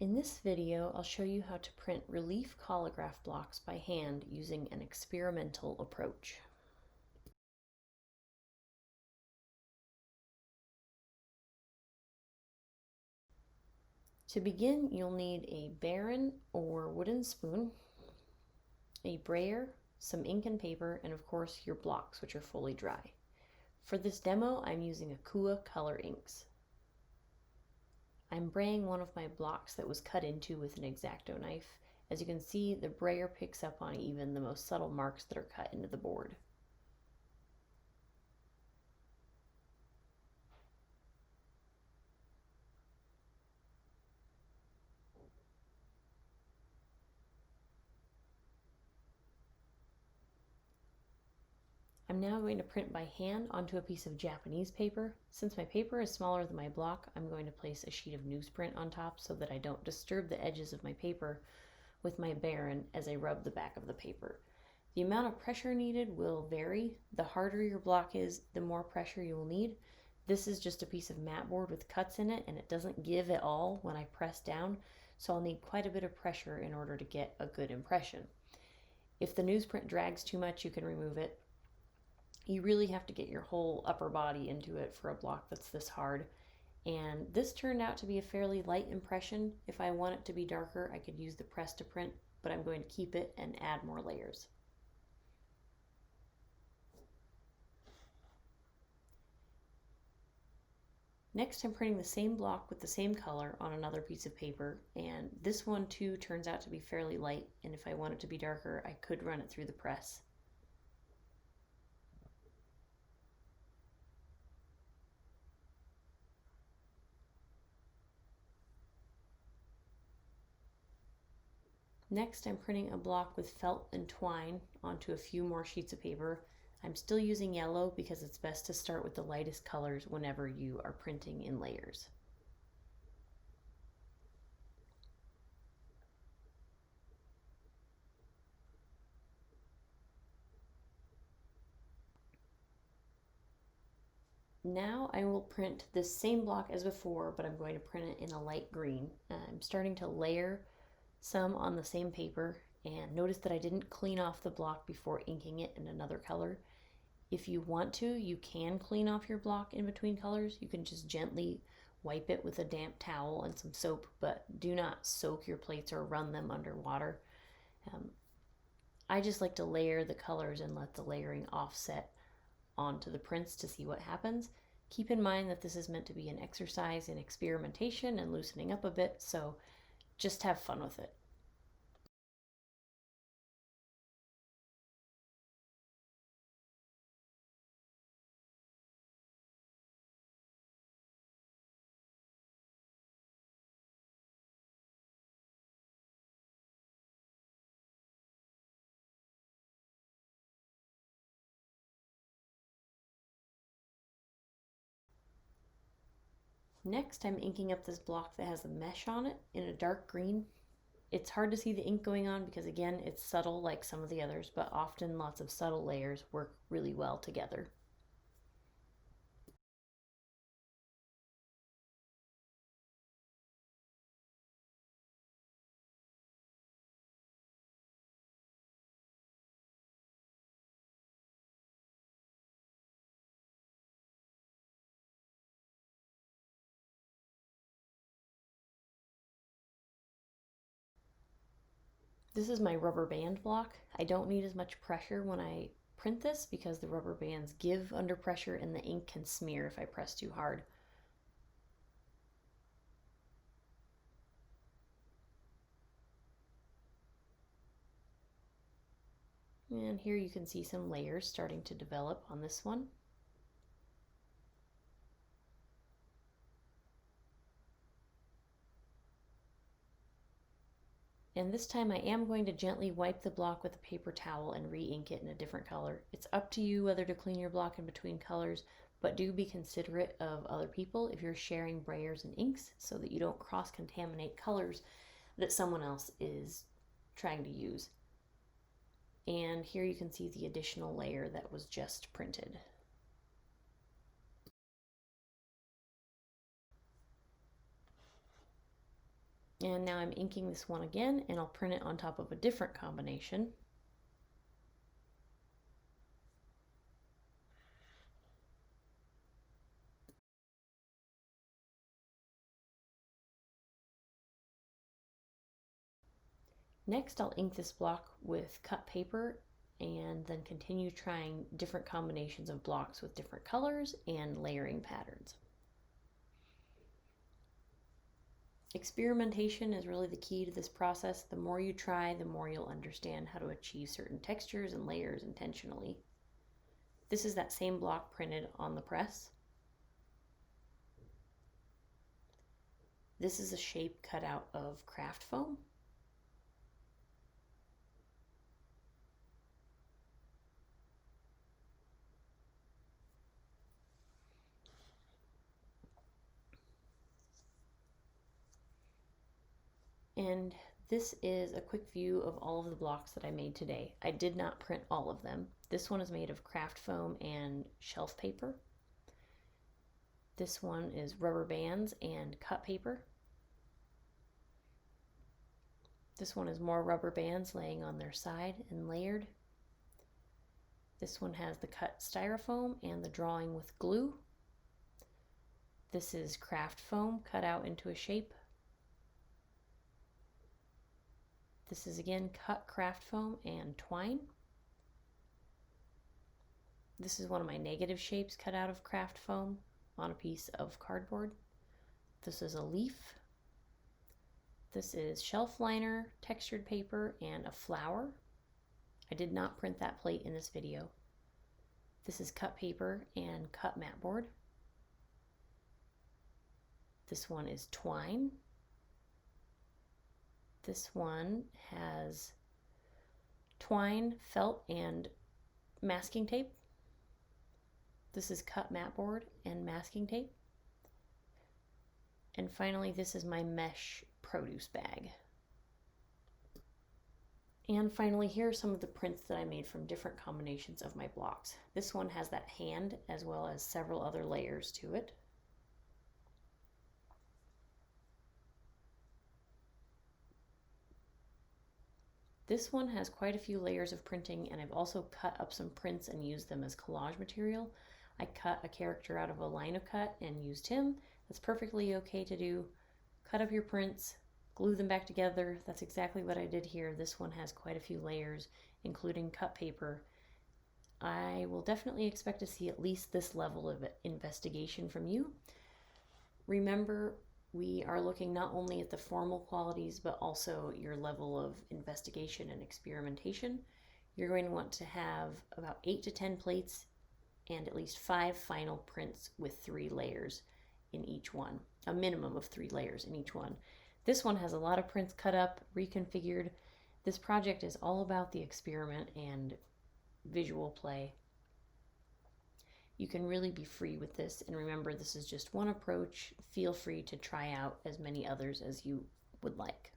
In this video, I'll show you how to print relief collagraph blocks by hand using an experimental approach. To begin, you'll need a baren or wooden spoon, a brayer, some ink and paper, and of course your blocks, which are fully dry. For this demo, I'm using Akua color inks. I'm braying one of my blocks that was cut into with an X-Acto knife. As you can see, the brayer picks up on even the most subtle marks that are cut into the board. I'm now going to print by hand onto a piece of Japanese paper. Since my paper is smaller than my block, I'm going to place a sheet of newsprint on top so that I don't disturb the edges of my paper with my baren as I rub the back of the paper. The amount of pressure needed will vary. The harder your block is, the more pressure you will need. This is just a piece of mat board with cuts in it, and it doesn't give at all when I press down, so I'll need quite a bit of pressure in order to get a good impression. If the newsprint drags too much, you can remove it. You really have to get your whole upper body into it for a block that's this hard. And this turned out to be a fairly light impression. If I want it to be darker, I could use the press to print, but I'm going to keep it and add more layers. Next, I'm printing the same block with the same color on another piece of paper, and this one too turns out to be fairly light, and if I want it to be darker, I could run it through the press. Next, I'm printing a block with felt and twine onto a few more sheets of paper. I'm still using yellow because it's best to start with the lightest colors whenever you are printing in layers. Now I will print this same block as before, but I'm going to print it in a light green. I'm starting to layer some on the same paper, and notice that I didn't clean off the block before inking it in another color. If you want to, you can clean off your block in between colors. You can just gently wipe it with a damp towel and some soap, but do not soak your plates or run them under water. I just like to layer the colors and let the layering offset onto the prints to see what happens. Keep in mind that this is meant to be an exercise in experimentation and loosening up a bit, so just have fun with it. Next, I'm inking up this block that has a mesh on it in a dark green. It's hard to see the ink going on because, again, it's subtle like some of the others, but often lots of subtle layers work really well together. This is my rubber band block. I don't need as much pressure when I print this because the rubber bands give under pressure and the ink can smear if I press too hard. And here you can see some layers starting to develop on this one. And this time I am going to gently wipe the block with a paper towel and re-ink it in a different color. It's up to you whether to clean your block in between colors, but do be considerate of other people if you're sharing brayers and inks so that you don't cross-contaminate colors that someone else is trying to use. And here you can see the additional layer that was just printed. And now I'm inking this one again, and I'll print it on top of a different combination. Next, I'll ink this block with cut paper and then continue trying different combinations of blocks with different colors and layering patterns. Experimentation is really the key to this process. The more you try, the more you'll understand how to achieve certain textures and layers intentionally. This is that same block printed on the press. This is a shape cut out of craft foam. And this is a quick view of all of the blocks that I made today. I did not print all of them. This one is made of craft foam and shelf paper. This one is rubber bands and cut paper. This one is more rubber bands laying on their side and layered. This one has the cut styrofoam and the drawing with glue. This is craft foam cut out into a shape. This is again cut craft foam and twine. This is one of my negative shapes cut out of craft foam on a piece of cardboard. This is a leaf. This is shelf liner, textured paper, and a flower. I did not print that plate in this video. This is cut paper and cut mat board. This one is twine. This one has twine, felt, and masking tape. This is cut mat board and masking tape. And finally, this is my mesh produce bag. And finally, here are some of the prints that I made from different combinations of my blocks. This one has that hand as well as several other layers to it. This one has quite a few layers of printing, and I've also cut up some prints and used them as collage material. I cut a character out of a lino cut and used him. That's perfectly okay to do. Cut up your prints, glue them back together. That's exactly what I did here. This one has quite a few layers, including cut paper. I will definitely expect to see at least this level of investigation from you. Remember, we are looking not only at the formal qualities, but also your level of investigation and experimentation. You're going to want to have about 8 to 10 plates and at least 5 final prints with 3 layers in each one, a minimum of 3 layers in each one. This one has a lot of prints cut up, reconfigured. This project is all about the experiment and visual play. You can really be free with this, and remember, this is just one approach. Feel free to try out as many others as you would like.